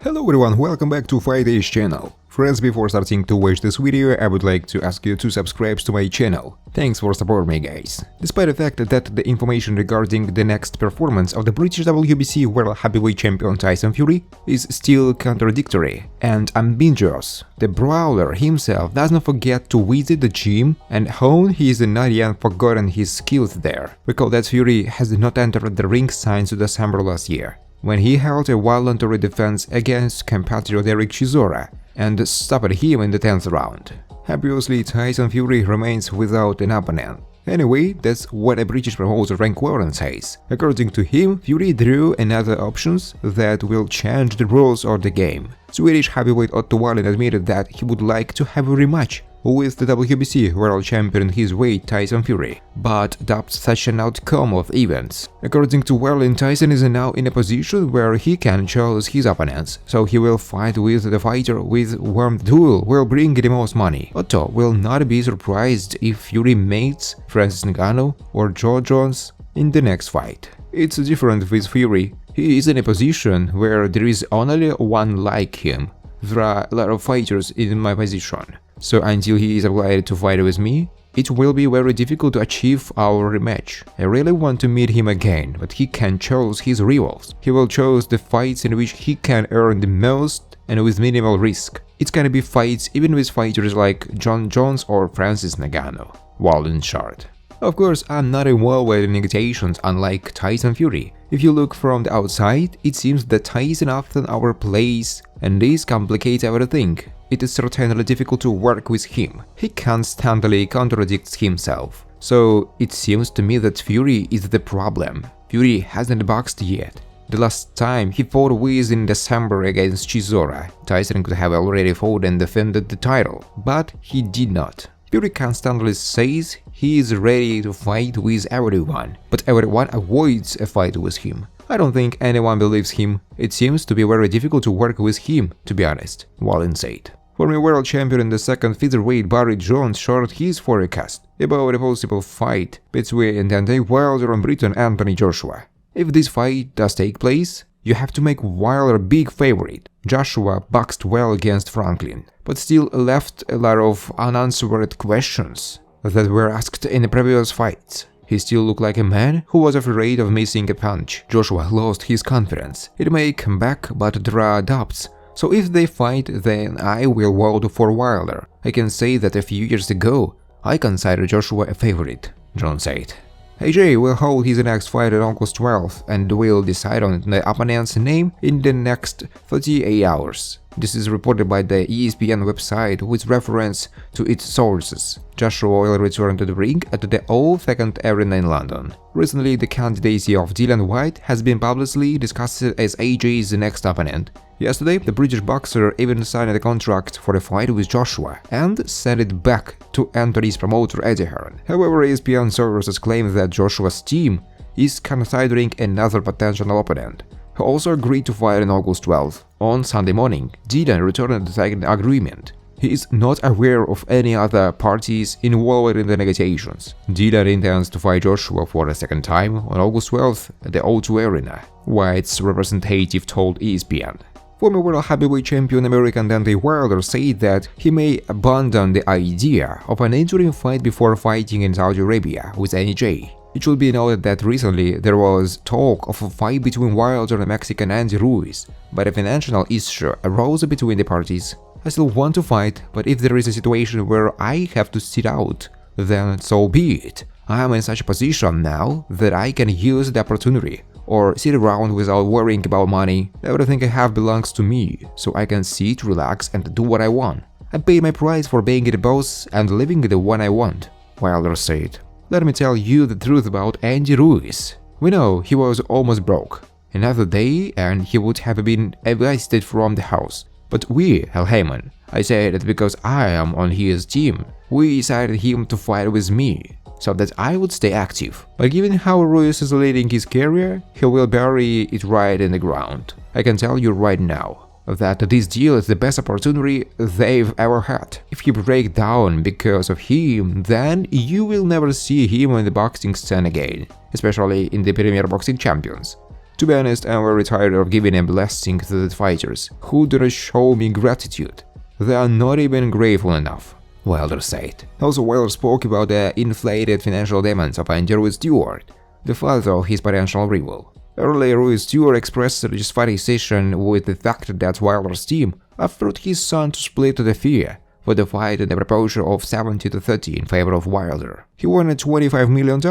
Hello everyone, welcome back to Fight Age channel. Friends, before starting to watch this video, I would like to ask you to subscribe to my channel. Thanks for supporting me, guys. Despite the fact that the information regarding the next performance of the British WBC World Heavyweight Champion Tyson Fury is still contradictory and ambiguous, the brawler himself does not forget to visit the gym and hone his not yet forgotten his skills there. Recall that Fury has not entered the ring since December last year, when he held a voluntary defense against compatriot Dereck Chisora and stopped him in the 10th round. Obviously, Tyson Fury remains without an opponent. Anyway, that's what a British promoter Dereck Chisora says. According to him, Fury drew another options that will change the rules of the game. Swedish heavyweight Otto Wallin admitted that he would like to have a rematch with the WBC World Champion his weight Tyson Fury, but doubts such an outcome of events. According to Wallin, Tyson is now in a position where he can choose his opponents, so he will fight with the fighter with whom the duel will bring the most money. Otto will not be surprised if Fury mates Francis Ngannou or Joe Jones in the next fight. It's different with Fury. He is in a position where there is only one like him. There are a lot of fighters in my position, so until he is obliged to fight with me, it will be very difficult to achieve our rematch. I really want to meet him again, but he can choose his rivals. He will choose the fights in which he can earn the most and with minimal risk. It's gonna be fights even with fighters like John Jones or Francis Ngannou. Wallin short. Of course, I'm not involved in negotiations unlike Tyson Fury. If you look from the outside, it seems that Tyson often overplays, and this complicates everything. It is certainly difficult to work with him. He constantly contradicts himself. So it seems to me that Fury is the problem. Fury hasn't boxed yet. The last time he fought Ruiz in December against Chisora, Tyson could have already fought and defended the title, but he did not. Fury constantly says he is ready to fight with everyone, but everyone avoids a fight with him. I don't think anyone believes him. It seems to be very difficult to work with him, to be honest, Wallin said. Former world champion in the second featherweight Barry Jones shared his forecast about a possible fight between Deontay Wilder and Briton Anthony Joshua. If this fight does take place, you have to make Wilder a big favorite. Joshua boxed well against Franklin, but still left a lot of unanswered questions that were asked in the previous fights. He still looked like a man who was afraid of missing a punch. Joshua lost his confidence. It may come back, but there are doubts. So if they fight, then I will vote for Wilder. I can say that a few years ago, I considered Joshua a favorite, John said. AJ will hold his next fight on August 12th and will decide on the opponent's name in the next 38 hours. This is reported by the ESPN website with reference to its sources. Joshua will return to the ring at the Old Second Arena in London. Recently, the candidacy of Dillian Whyte has been publicly discussed as AJ's next opponent. Yesterday, the British boxer even signed a contract for a fight with Joshua and sent it back to Anthony's promoter Eddie Hearn. However, ESPN sources claim that Joshua's team is considering another potential opponent, who also agreed to fight on August 12th. On Sunday morning, Dillian returned the second agreement. He is not aware of any other parties involved in the negotiations. Dillian intends to fight Joshua for a second time on August 12th at the O2 Arena, Whyte's representative told ESPN. Former world heavyweight champion American Deontay Wilder said that he may abandon the idea of an interim fight before fighting in Saudi Arabia with AJ. It should be noted that recently there was talk of a fight between Wilder and Mexican Andy Ruiz, but a financial issue arose between the parties. I still want to fight, but if there is a situation where I have to sit out, then so be it. I am in such a position now that I can use the opportunity, or sit around without worrying about money. Everything I have belongs to me, so I can sit, relax and do what I want. I paid my price for being the boss and living the one I want, Wilder said. Let me tell you the truth about Andy Ruiz. We know he was almost broke. Another day and he would have been evicted from the house. But we, Hal Heyman, I said it because I am on his team. We decided him to fight with me, so that I would stay active. But given how Ruiz is leading his career, he will bury it right in the ground. I can tell you right now that this deal is the best opportunity they've ever had. If he breaks down because of him, then you will never see him in the boxing scene again, especially in the Premier Boxing Champions. To be honest, I'm very tired of giving a blessing to the fighters who don't show me gratitude. They are not even grateful enough, Wilder said. Also, Wilder spoke about the inflated financial demands of Ruiz Stewart, the father of his potential rival. Earlier, Ruiz Stewart expressed satisfaction with the fact that Wilder's team offered his son to split the fee for the fight in the proposal of 70-30 in favor of Wilder. He wanted $25 million.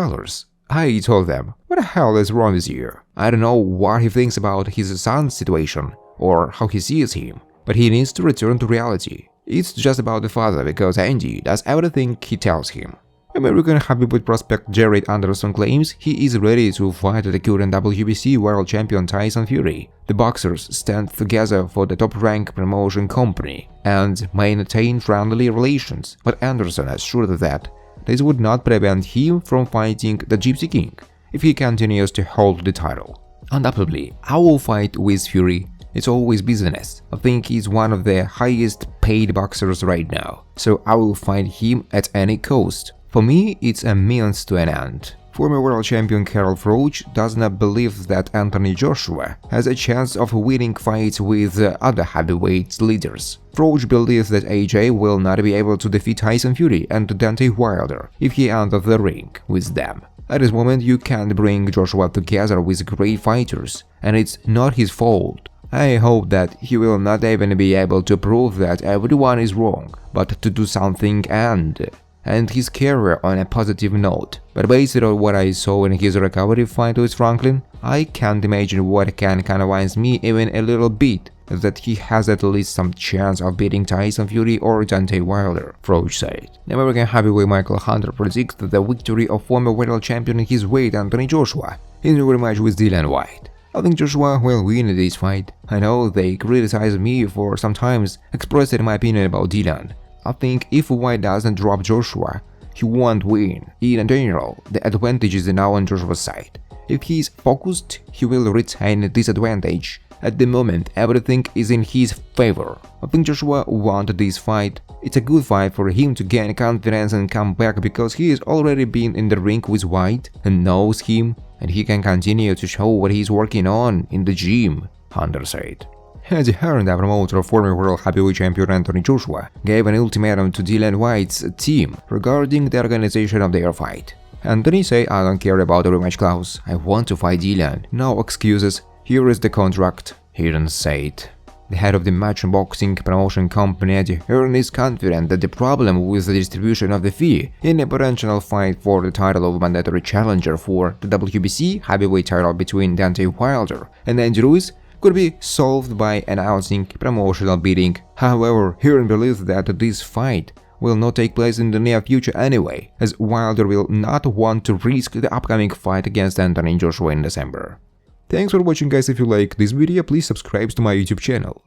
I told them, what the hell is wrong with you? I don't know what he thinks about his son's situation or how he sees him, but he needs to return to reality. It's just about the father because Andy does everything he tells him. American heavyweight prospect Jared Anderson claims he is ready to fight the current WBC world champion Tyson Fury. The boxers stand together for the top-ranked promotion company and maintain friendly relations, but Anderson assured that this would not prevent him from fighting the Gypsy King if he continues to hold the title. Undoubtedly, I will fight with Fury. It's always business. I think he's one of the highest paid boxers right now, so I will fight him at any cost. For me, it's a means to an end. Former world champion Carl Froch does not believe that Anthony Joshua has a chance of winning fights with other heavyweight leaders. Froch believes that AJ will not be able to defeat Tyson Fury and Deontay Wilder if he enters the ring with them. At this moment, you can't bring Joshua together with great fighters, and it's not his fault. I hope that he will not even be able to prove that everyone is wrong, but to do something and end his career on a positive note. But based on what I saw in his recovery fight with Franklin, I can't imagine what can convince me even a little bit that he has at least some chance of beating Tyson Fury or Deontay Wilder, Froch said. American heavyweight Michael Hunter predicts the victory of former world champion in his weight Anthony Joshua in a rematch with Dillian Whyte. I think Joshua will win this fight. I know they criticize me for sometimes expressing my opinion about Dillian. I think if Whyte doesn't drop Joshua, he won't win. In general, the advantage is now on Joshua's side. If he is focused, he will retain this advantage. At the moment, everything is in his favor. I think Joshua wanted this fight. It's a good fight for him to gain confidence and come back because he has already been in the ring with Whyte and knows him, and he can continue to show what he's working on in the gym, Hunter said. As heard, the promoter of former world heavyweight champion Anthony Joshua gave an ultimatum to Dillian Whyte's team regarding the organization of their fight. Anthony said, I don't care about the rematch clause, I want to fight Dillian, no excuses, here is the contract, Hearn said. The head of the match boxing promotion company Hearn is confident that the problem with the distribution of the fee in a potential fight for the title of mandatory challenger for the WBC heavyweight title between Deontay Wilder and Andy Ruiz could be solved by announcing promotional bidding. However, Hearn believes that this fight will not take place in the near future anyway, as Wilder will not want to risk the upcoming fight against Anthony Joshua in December. Thanks for watching guys. If you like this video, please subscribe to my YouTube channel.